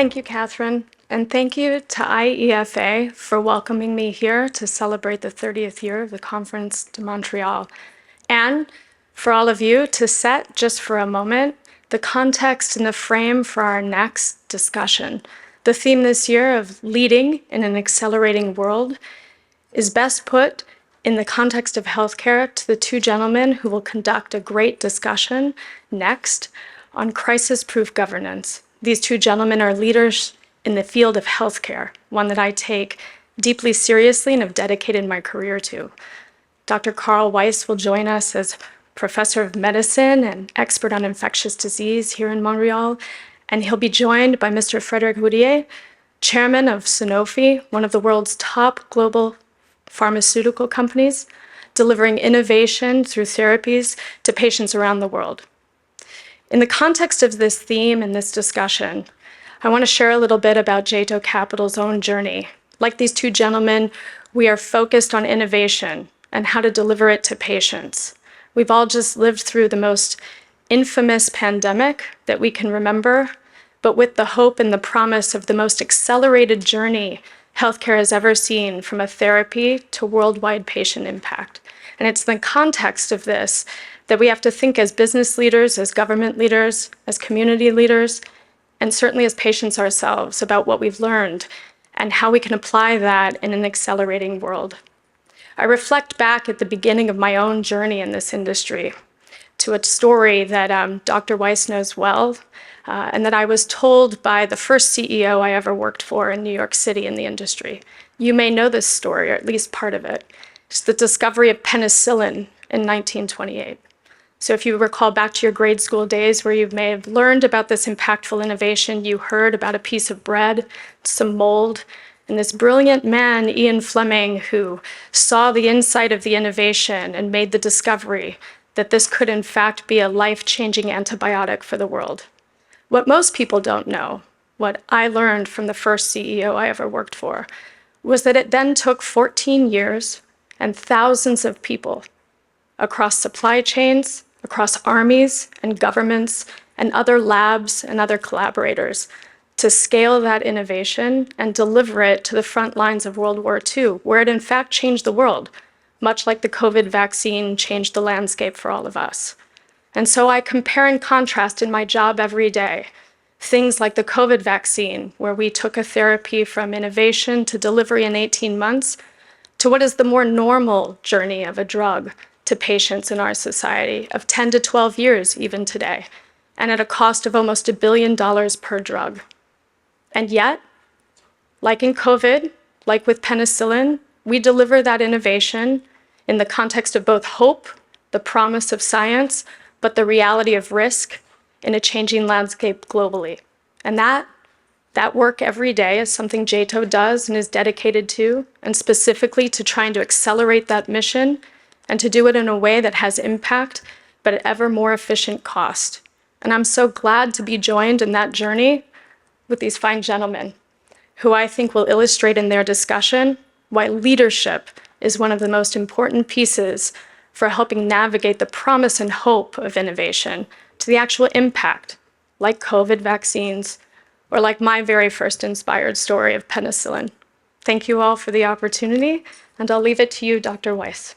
Thank you, Catherine, and thank you to IEFA for welcoming me here to celebrate the 30th year of the conference to Montreal, and for all of you to set, just for a moment, the context and the frame for our next discussion. The theme this year of leading in an accelerating world is best put in the context of healthcare to the two gentlemen who will conduct a great discussion next on crisis-proof governance. These two gentlemen are leaders in the field of healthcare, one that I take deeply seriously and have dedicated my career to. Dr. Karl Weiss will join us as professor of medicine and expert on infectious disease here in Montreal, and he'll be joined by Mr. Frédéric Oudéa, chairman of Sanofi, one of the world's top global pharmaceutical companies, delivering innovation through therapies to patients around the world. In the context of this theme and this discussion, I want to share a little bit about Jeito Capital's own journey. Like these two gentlemen, we are focused on innovation and how to deliver it to patients. We've all just lived through the most infamous pandemic that we can remember, but with the hope and the promise of the most accelerated journey healthcare has ever seen, from a therapy to worldwide patient impact. And it's in the context of this that we have to think as business leaders, as government leaders, as community leaders, and certainly as patients ourselves about what we've learned and how we can apply that in an accelerating world. I reflect back at the beginning of my own journey in this industry to a story that Dr. Weiss knows well, and that I was told by the first CEO I ever worked for in New York City in the industry. You may know this story, or at least part of it. It's the discovery of penicillin in 1928. So if you recall back to your grade school days where you may have learned about this impactful innovation, you heard about a piece of bread, some mold, and this brilliant man, Ian Fleming, who saw the insight of the innovation and made the discovery that this could in fact be a life-changing antibiotic for the world. What most people don't know, what I learned from the first CEO I ever worked for, was that it then took 14 years and thousands of people across supply chains, across armies and governments and other labs and other collaborators to scale that innovation and deliver it to the front lines of World War II, where it in fact changed the world, much like the COVID vaccine changed the landscape for all of us. And so I compare and contrast in my job every day things like the COVID vaccine, where we took a therapy from innovation to delivery in 18 months, to what is the more normal journey of a drug to patients in our society of 10 to 12 years even today, and at a cost of almost $1 billion per drug. And yet, like in COVID, like with penicillin, we deliver that innovation in the context of both hope, the promise of science, but the reality of risk in a changing landscape globally. And that work every day is something Jeito does and is dedicated to, and specifically to trying to accelerate that mission and to do it in a way that has impact, but at ever more efficient cost. And I'm so glad to be joined in that journey with these fine gentlemen, who I think will illustrate in their discussion why leadership is one of the most important pieces for helping navigate the promise and hope of innovation to the actual impact, like COVID vaccines, or like my very first inspired story of penicillin. Thank you all for the opportunity, and I'll leave it to you, Dr. Weiss.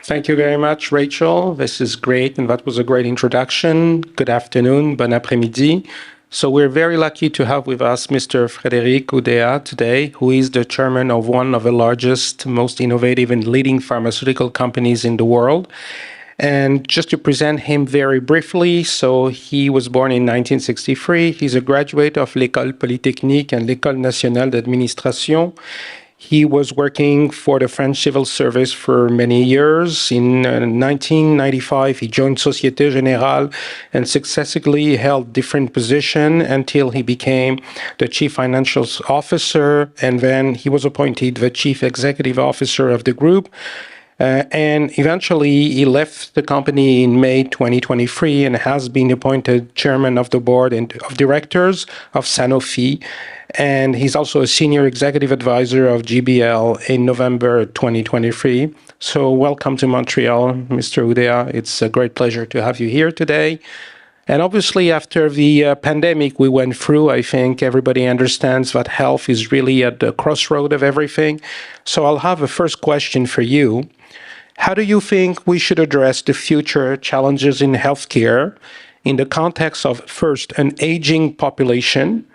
Thank you very much, Rachel. This is great, and that was a great introduction. Good afternoon, bon après-midi. So we're very lucky to have with us Mr. Frédéric Oudéa today, who is the chairman of one of the largest, most innovative and leading pharmaceutical companies in the world. And just to present him very briefly, so he was born in 1963. He's a graduate of l'École Polytechnique and l'École Nationale d'Administration. He was working for the French Civil Service for many years. In 1995, he joined Société Générale and successively held different positions until he became the Chief Financial Officer, and then he was appointed the Chief Executive Officer of the group. And eventually, he left the company in May 2023 and has been appointed chairman of the board of directors of Sanofi. And he's also a senior executive advisor of GBL in November 2023. So welcome to Montreal, Mr. Oudéa. It's a great pleasure to have you here today. And obviously, after the pandemic we went through, I think everybody understands that health is really at the crossroad of everything. So I'll have a first question for you. How do you think we should address the future challenges in healthcare in the context of, first, an aging population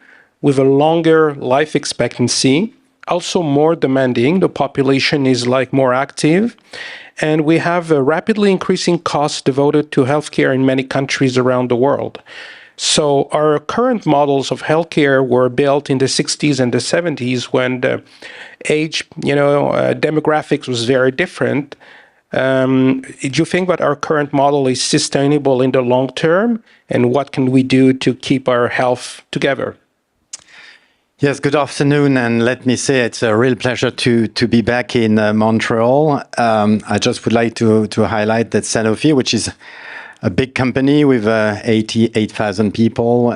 with a longer life expectancy, also more demanding, the population is more active, and we have a rapidly increasing costs devoted to healthcare in many countries around the world. So our current models of healthcare were built in the 60s and the 70s when the age, demographics was very different. Do you think that our current model is sustainable in the long term? And what can we do to keep our health together? Yes, good afternoon, and let me say it's a real pleasure to be back in Montreal. I just would like to highlight that Sanofi, which is a big company with 88,000 people,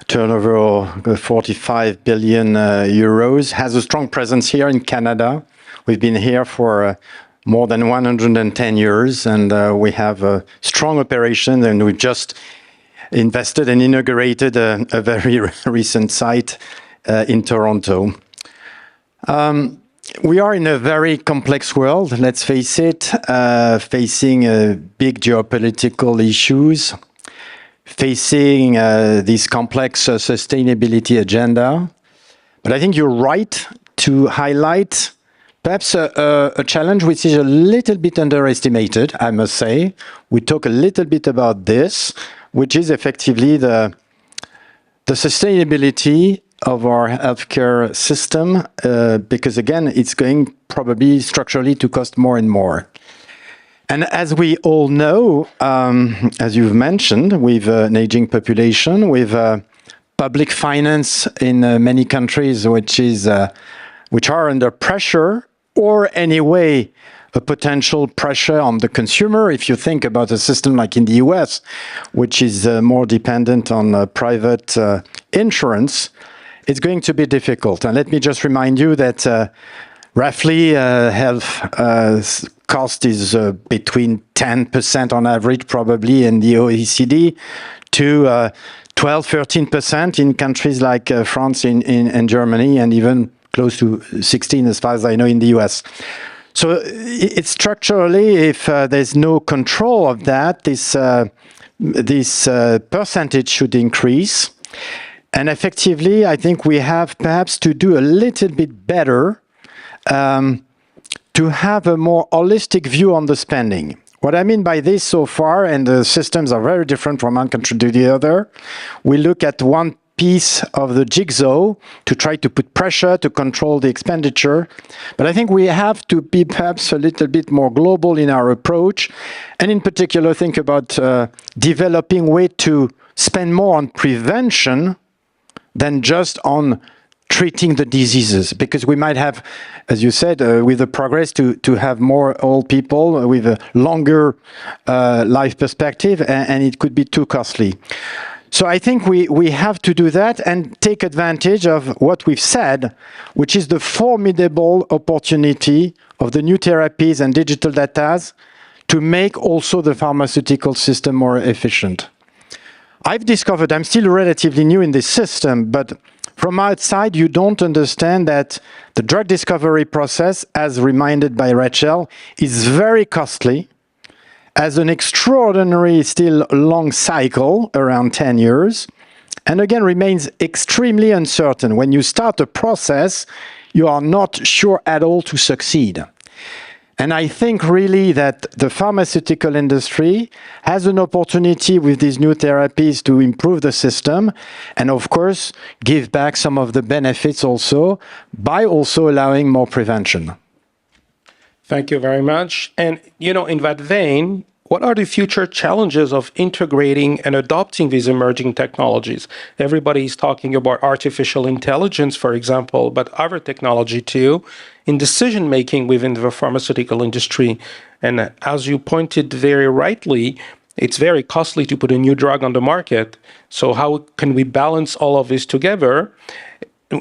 turnover of 45 billion euros, has a strong presence here in Canada. We've been here for more than 110 years, and we have a strong operation, and we just invested and inaugurated a very recent site in Toronto. We are in a very complex world, let's face it, facing big geopolitical issues, facing this complex sustainability agenda. But I think you're right to highlight perhaps a challenge which is a little bit underestimated, I must say. We talk a little bit about this, which is effectively the sustainability of our healthcare system, because again, it's going probably structurally to cost more and more. And as we all know, as you've mentioned, with an aging population, with public finance in many countries, which are under pressure, or anyway, a potential pressure on the consumer. If you think about a system like in the US, which is more dependent on private insurance, it's going to be difficult. And let me just remind you that roughly health cost is between 10% on average, probably in the OECD, to 12-13% in countries like France and Germany, and even close to 16, as far as I know, in the US. So it's structurally, if there's no control of that, this percentage should increase. And effectively, I think we have perhaps to do a little bit better to have a more holistic view on the spending. What I mean by this so far, and the systems are very different from one country to the other, we look at one piece of the jigsaw to try to put pressure to control the expenditure. But I think we have to be perhaps a little bit more global in our approach, and in particular think about developing way to spend more on prevention than just on treating the diseases, because we might have, as you said, with the progress to have more old people with a longer life perspective, and it could be too costly. So I think we have to do that and take advantage of what we've said, which is the formidable opportunity of the new therapies and digital data to make also the pharmaceutical system more efficient. I've discovered, I'm still relatively new in this system, but from outside, you don't understand that the drug discovery process, as reminded by Rachel, is very costly, has an extraordinary, still long cycle, around 10 years, and again remains extremely uncertain. When you start a process, you are not sure at all to succeed. And I think really that the pharmaceutical industry has an opportunity with these new therapies to improve the system and, of course, give back some of the benefits also by also allowing more prevention. Thank you very much. And, in that vein, what are the future challenges of integrating and adopting these emerging technologies? Everybody is talking about artificial intelligence, for example, but other technology too, in decision-making within the pharmaceutical industry. And as you pointed very rightly, it's very costly to put a new drug on the market. So how can we balance all of this together?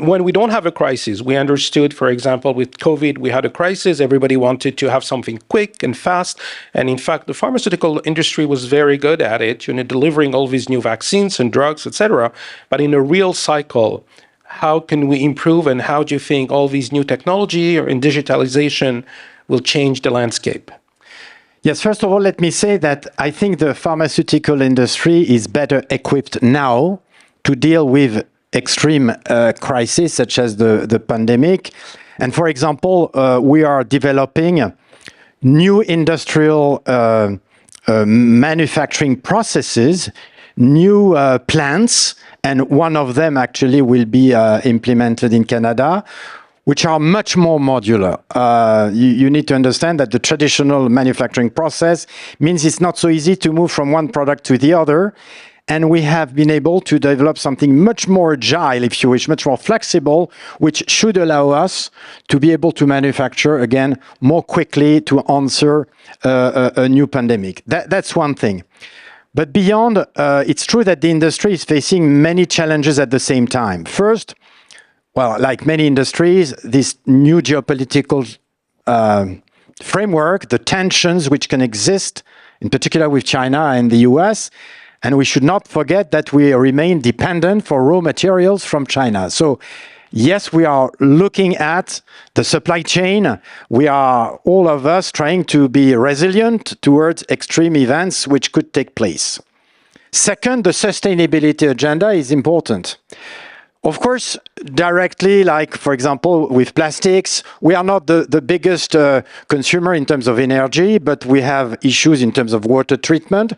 when we don't have a crisis, we understood, for example, with COVID, we had a crisis. Everybody wanted to have something quick and fast. And in fact, the pharmaceutical industry was very good at it, delivering all these new vaccines and drugs, etc. But in a real cycle, how can we improve, and how do you think all these new technology or in digitalization will change the landscape? Yes, first of all, let me say that I think the pharmaceutical industry is better equipped now to deal with extreme crises such as the pandemic. And for example, we are developing new industrial manufacturing processes, new plants, and one of them actually will be implemented in Canada, which are much more modular. You need to understand that the traditional manufacturing process means it's not so easy to move from one product to the other. And we have been able to develop something much more agile, if you wish, much more flexible, which should allow us to be able to manufacture, again, more quickly to answer a new pandemic. That's one thing. But beyond, it's true that the industry is facing many challenges at the same time. First, well, like many industries, this new geopolitical framework, the tensions which can exist, in particular with China and the US, and we should not forget that we remain dependent for raw materials from China. So, yes, we are looking at the supply chain. We are, all of us, trying to be resilient towards extreme events which could take place. Second, the sustainability agenda is important. Of course, directly, like, for example, with plastics, we are not the biggest consumer in terms of energy, but we have issues in terms of water treatment.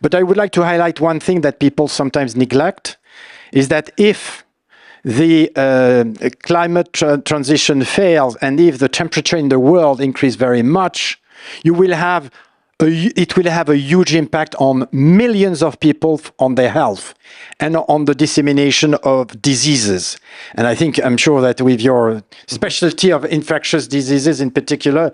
But I would like to highlight one thing that people sometimes neglect, is that if the climate transition fails and if the temperature in the world increases very much, it will have a huge impact on millions of people, on their health and on the dissemination of diseases. And I'm sure that with your specialty of infectious diseases in particular,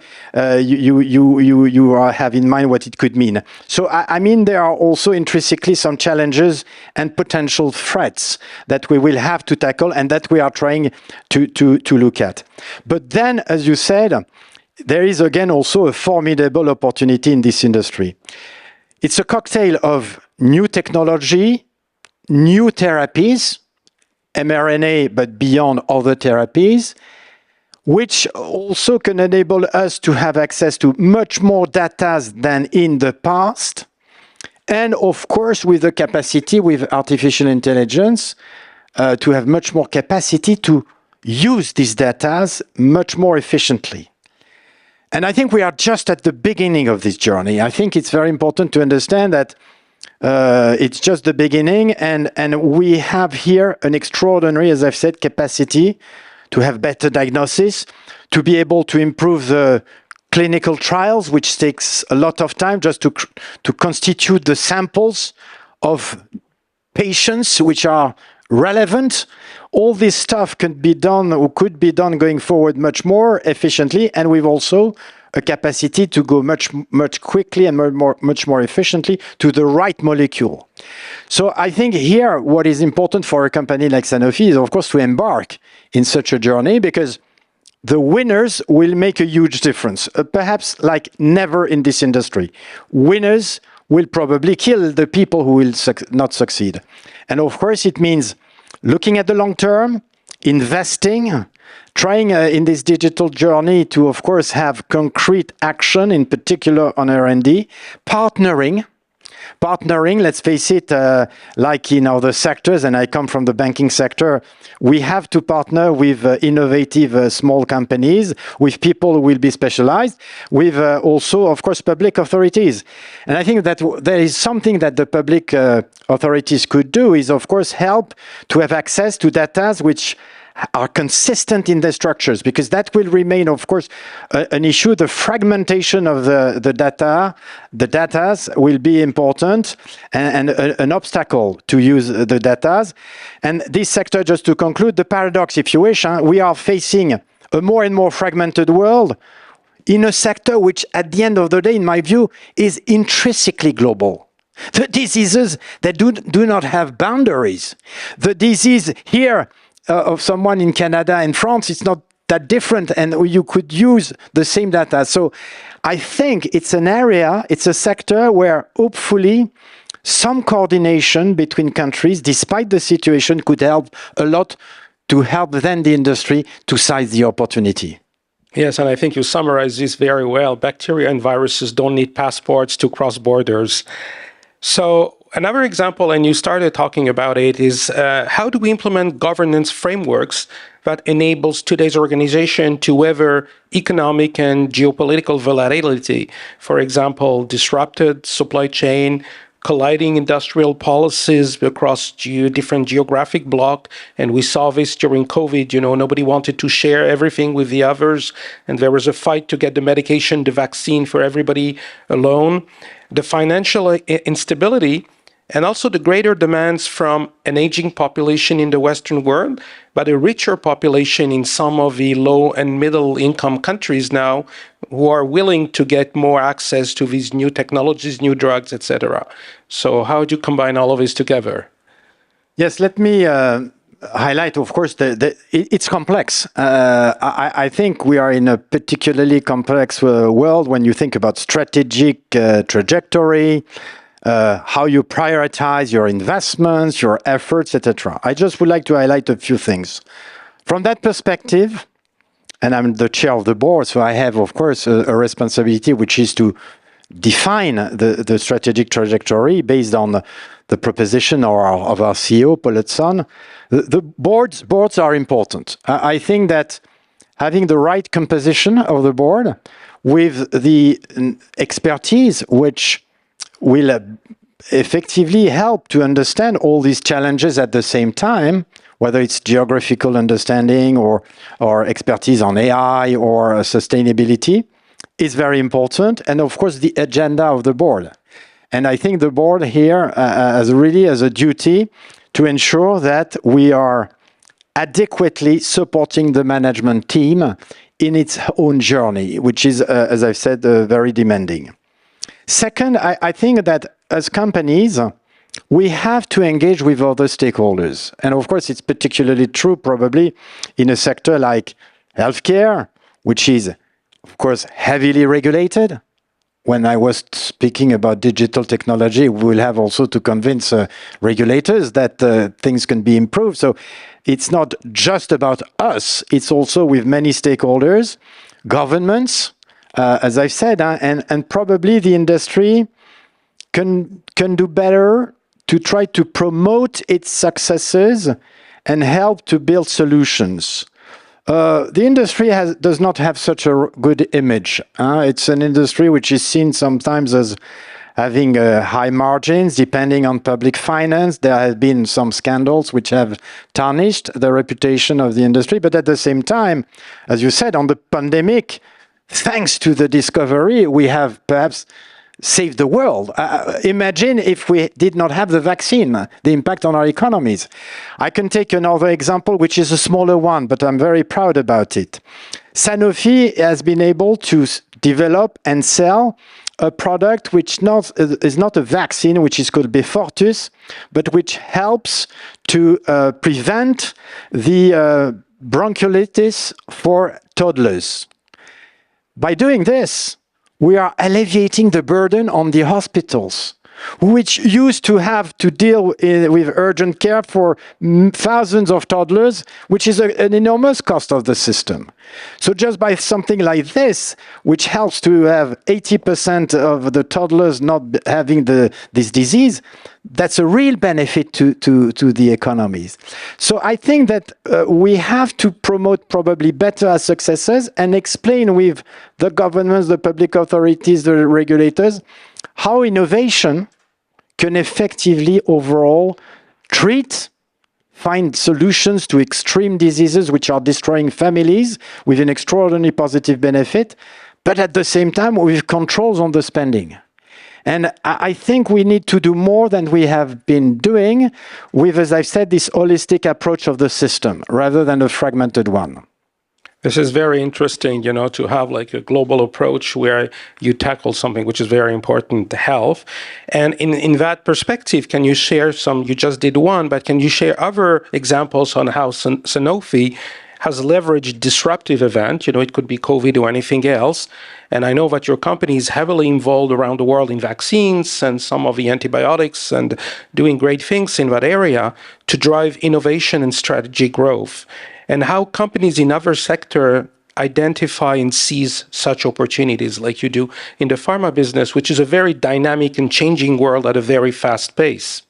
you have in mind what it could mean. So, I mean, there are also intrinsically some challenges and potential threats that we will have to tackle and that we are trying to look at. But then, as you said, there is again also a formidable opportunity in this industry. It's a cocktail of new technology, new therapies, mRNA, but beyond other therapies, which also can enable us to have access to much more data than in the past. And of course, with the capacity, with artificial intelligence, to have much more capacity to use these data much more efficiently. And I think we are just at the beginning of this journey. I think it's very important to understand that it's just the beginning, and we have here an extraordinary, as I've said, capacity to have better diagnosis, to be able to improve the clinical trials, which takes a lot of time just to constitute the samples of patients which are relevant. All this stuff can be done or could be done going forward much more efficiently, and we've also a capacity to go much quickly and much more efficiently to the right molecule. So I think here what is important for a company like Sanofi is, of course, to embark in such a journey, because the winners will make a huge difference, perhaps like never in this industry. Winners will probably kill the people who will not succeed. And of course, it means looking at the long term, investing, trying in this digital journey to, of course, have concrete action, in particular on R&D, partnering, let's face it, like in other sectors, and I come from the banking sector, we have to partner with innovative small companies, with people who will be specialized, with also, of course, public authorities. And I think that there is something that the public authorities could do is, of course, help to have access to data which are consistent in their structures, because that will remain, of course, an issue. The fragmentation of the data will be important and an obstacle to use the data. And this sector, just to conclude, the paradox, if you wish, we are facing a more and more fragmented world in a sector which, at the end of the day, in my view, is intrinsically global. The diseases that do not have boundaries. The disease here of someone in Canada and France, it's not that different, and you could use the same data. So I think it's an area, it's a sector where hopefully some coordination between countries, despite the situation, could help a lot to help then the industry to seize the opportunity. Yes, and I think you summarized this very well. Bacteria and viruses don't need passports to cross borders. So another example, and you started talking about it, is how do we implement governance frameworks that enables today's organization to weather economic and geopolitical volatility? For example, disrupted supply chain, colliding industrial policies across different geographic blocs. And we saw this during COVID. You know, nobody wanted to share everything with the others. And there was a fight to get the medication, the vaccine for everybody alone. The financial instability, and also the greater demands from an aging population in the Western world, but a richer population in some of the low and middle income countries now who are willing to get more access to these new technologies, new drugs, etc. So how do you combine all of this together? Yes, let me highlight, of course, it's complex. I think we are in a particularly complex world when you think about strategic trajectory, how you prioritize your investments, your efforts, etc. I just would like to highlight a few things. From that perspective, and I'm the chair of the board, so I have, of course, a responsibility, which is to define the strategic trajectory based on the proposition of our CEO, Paul Hudson. The boards are important. I think that having the right composition of the board with the expertise which will effectively help to understand all these challenges at the same time, whether it's geographical understanding or expertise on AI or sustainability, is very important. And of course, the agenda of the board. And I think the board here has a duty to ensure that we are adequately supporting the management team in its own journey, which is, as I've said, very demanding. Second, I think that as companies, we have to engage with other stakeholders. And of course, it's particularly true probably in a sector like healthcare, which is, of course, heavily regulated. When I was speaking about digital technology, we will have also to convince regulators that things can be improved. So it's not just about us, it's also with many stakeholders, governments, as I've said, and probably the industry can do better to try to promote its successes and help to build solutions. The industry does not have such a good image. It's an industry which is seen sometimes as having high margins, depending on public finance. There have been some scandals which have tarnished the reputation of the industry. But at the same time, as you said, on the pandemic, thanks to the discovery, we have perhaps saved the world. Imagine if we did not have the vaccine, the impact on our economies. I can take another example, which is a smaller one, but I'm very proud about it. Sanofi has been able to develop and sell a product which is not a vaccine, which is called Beyfortus, but which helps to prevent the bronchiolitis for toddlers. By doing this, we are alleviating the burden on the hospitals, which used to have to deal with urgent care for thousands of toddlers, which is an enormous cost of the system. So just by something like this, which helps to have 80% of the toddlers not having this disease, that's a real benefit to the economies. So I think that we have to promote probably better our successes and explain with the governments, the public authorities, the regulators, how innovation can effectively overall find solutions to extreme diseases which are destroying families with an extraordinarily positive benefit, but at the same time with controls on the spending. And I think we need to do more than we have been doing with, as I've said, this holistic approach of the system rather than a fragmented one. This is very interesting, to have like a global approach where you tackle something which is very important, health. And in that perspective, can you share you just did one, but can you share other examples on how Sanofi has leveraged disruptive event, it could be COVID or anything else. And I know that your company is heavily involved around the world in vaccines and some of the antibiotics and doing great things in that area to drive innovation and strategy growth. And how companies in other sector identify and seize such opportunities like you do in the pharma business, which is a very dynamic and changing world at a very fast pace.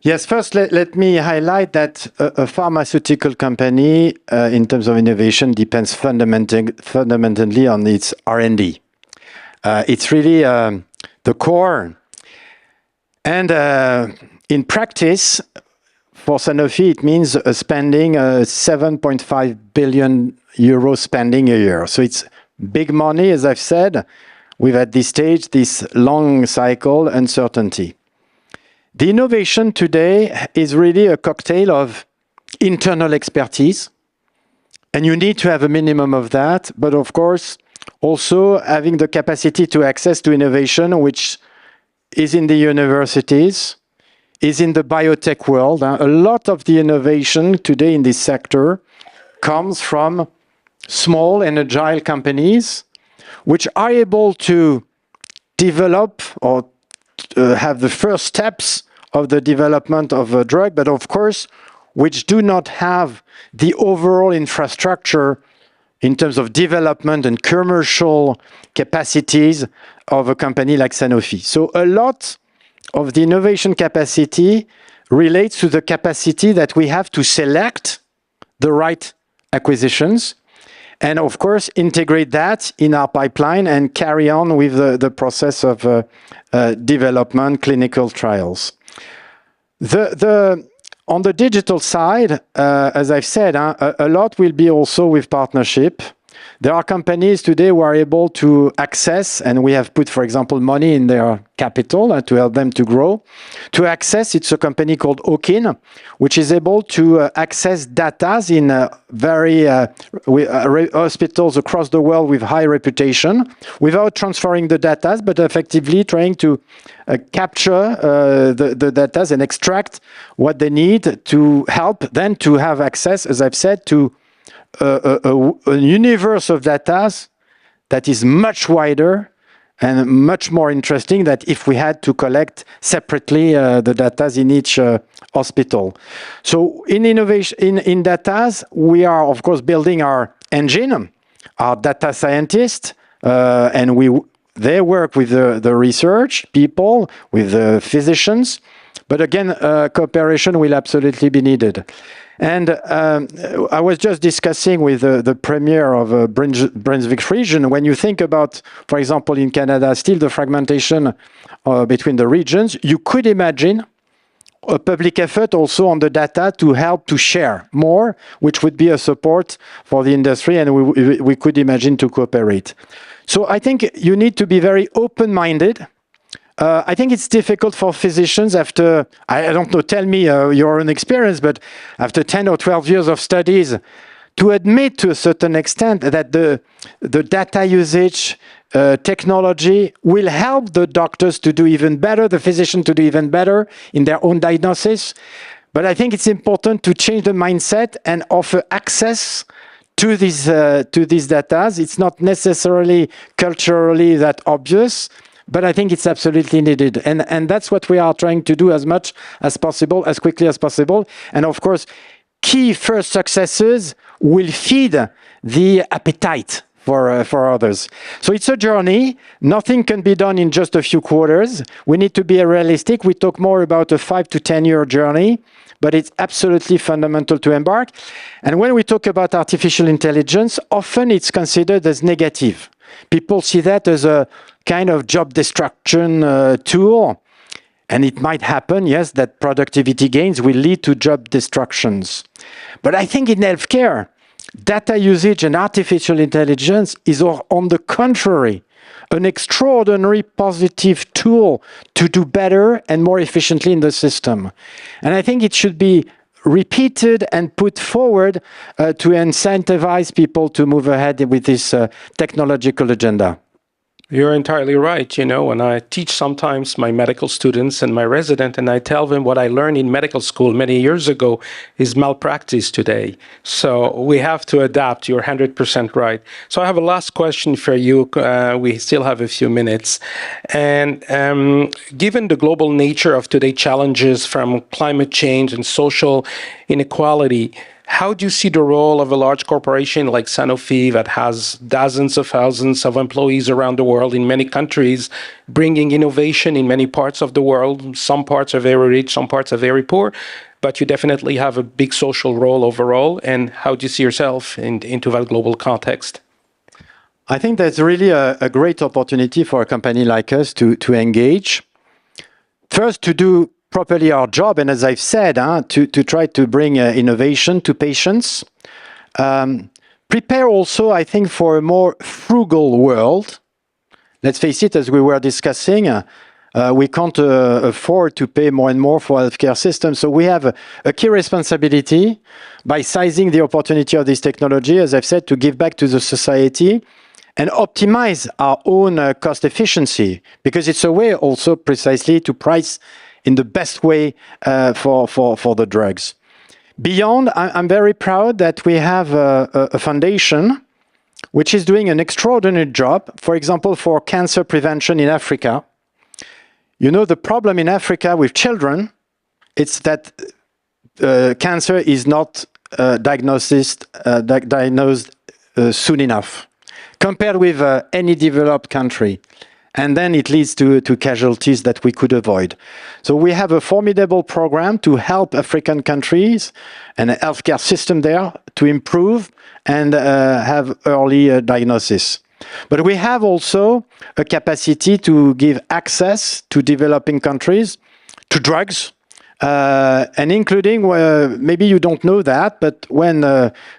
Yes, first let me highlight that a pharmaceutical company in terms of innovation depends fundamentally on its R&D. It's really the core. And in practice, for Sanofi, it means spending 7.5 billion euro spending a year. So it's big money, as I've said, with at this stage this long cycle uncertainty. The innovation today is really a cocktail of internal expertise, and you need to have a minimum of that, but of course, also having the capacity to access to innovation, which is in the universities, is in the biotech world. A lot of the innovation today in this sector comes from small and agile companies, which are able to develop or have the first steps of the development of a drug, but of course, which do not have the overall infrastructure in terms of development and commercial capacities of a company like Sanofi. So a lot of the innovation capacity relates to the capacity that we have to select the right acquisitions and, of course, integrate that in our pipeline and carry on with the process of development, clinical trials. On the digital side, as I've said, a lot will be also with partnership. There are companies today who are able to access, and we have put, for example, money in their capital to help them to grow. To access, it's a company called Okin, which is able to access data in hospitals across the world with high reputation, without transferring the data, but effectively trying to capture the data and extract what they need to help then to have access, as I've said, to a universe of data that is much wider and much more interesting than if we had to collect separately the data in each hospital. So in innovation, in data, we are of course building our engine, our data scientists, and they work with the research people, with the physicians, but again, cooperation will absolutely be needed. And I was just discussing with the premier of Brunswick region. When you think about, for example, in Canada, still the fragmentation between the regions, you could imagine a public effort also on the data to help to share more, which would be a support for the industry, and we could imagine to cooperate. So I think you need to be very open-minded. I think it's difficult for physicians after, I don't know, tell me your own experience, but after 10 or 12 years of studies, to admit to a certain extent that the data usage technology will help the doctors to do even better, the physician to do even better in their own diagnosis. But I think it's important to change the mindset and offer access to these data. It's not necessarily culturally that obvious, but I think it's absolutely needed. And that's what we are trying to do as much as possible, as quickly as possible. And of course, key first successes will feed the appetite for others. So it's a journey. Nothing can be done in just a few quarters. We need to be realistic. We talk more about a 5 to 10 year journey, but it's absolutely fundamental to embark. And when we talk about artificial intelligence, often it's considered as negative. People see that as a kind of job destruction tool. And it might happen, yes, that productivity gains will lead to job destructions. But I think in healthcare, data usage and artificial intelligence is, on the contrary, an extraordinary positive tool to do better and more efficiently in the system. And I think it should be repeated and put forward to incentivize people to move ahead with this technological agenda. You're entirely right. You know, when I teach sometimes my medical students and my resident, and I tell them what I learned in medical school many years ago is malpractice today. So we have to adapt. You're 100% right. So I have a last question for you. We still have a few minutes. And given the global nature of today's challenges from climate change and social inequality, how do you see the role of a large corporation like Sanofi that has dozens of thousands of employees around the world in many countries, bringing innovation in many parts of the world? Some parts are very rich, some parts are very poor, but you definitely have a big social role overall. And how do you see yourself into that global context? I think there's really a great opportunity for a company like us to engage. First, to do properly our job, and as I've said, to try to bring innovation to patients. Prepare also, I think, for a more frugal world. Let's face it, as we were discussing, we can't afford to pay more and more for healthcare systems. So we have a key responsibility by sizing the opportunity of this technology, as I've said, to give back to the society and optimize our own cost efficiency, because it's a way also precisely to price in the best way for the drugs. Beyond, I'm very proud that we have a foundation which is doing an extraordinary job, for example, for cancer prevention in Africa. You know, the problem in Africa with children, it's that cancer is not diagnosed soon enough, compared with any developed country. And then it leads to casualties that we could avoid. So we have a formidable program to help African countries and a healthcare system there to improve and have early diagnosis. But we have also a capacity to give access to developing countries to drugs, and including, maybe you don't know that, but when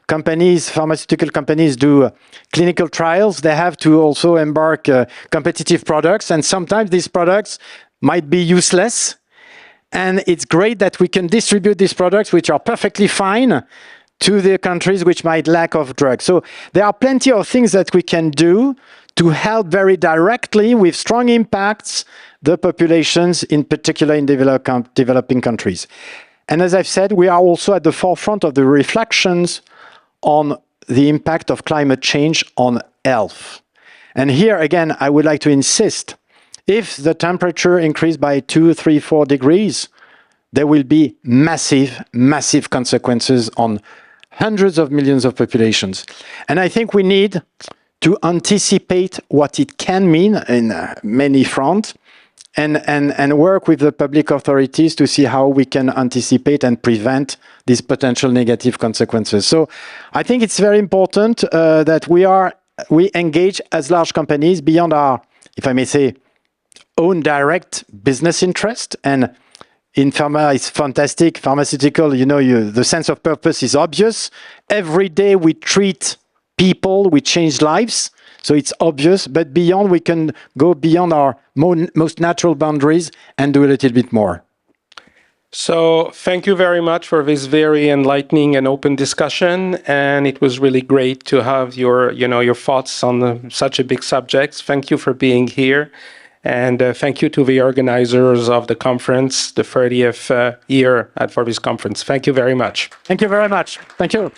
pharmaceutical companies do clinical trials, they have to also embark competitive products, and sometimes these products might be useless. And it's great that we can distribute these products, which are perfectly fine, to the countries which might lack of drugs. So there are plenty of things that we can do to help very directly with strong impacts the populations, in particular in developing countries. And as I've said, we are also at the forefront of the reflections on the impact of climate change on health. And here again, I would like to insist, if the temperature increased by 2, 3, 4 degrees, there will be massive, massive consequences on hundreds of millions of populations. And I think we need to anticipate what it can mean in many fronts, and work with the public authorities to see how we can anticipate and prevent these potential negative consequences. So I think it's very important that we engage as large companies beyond our, if I may say, own direct business interest. And in pharma, it's fantastic. Pharmaceutical, you know, the sense of purpose is obvious. Every day we treat people, we change lives. So it's obvious, but beyond, we can go beyond our most natural boundaries and do a little bit more. So thank you very much for this very enlightening and open discussion. And it was really great to have your thoughts on such a big subject. Thank you for being here. And thank you to the organizers of the conference, the 30th year for this conference. Thank you very much. Thank you very much. Thank you.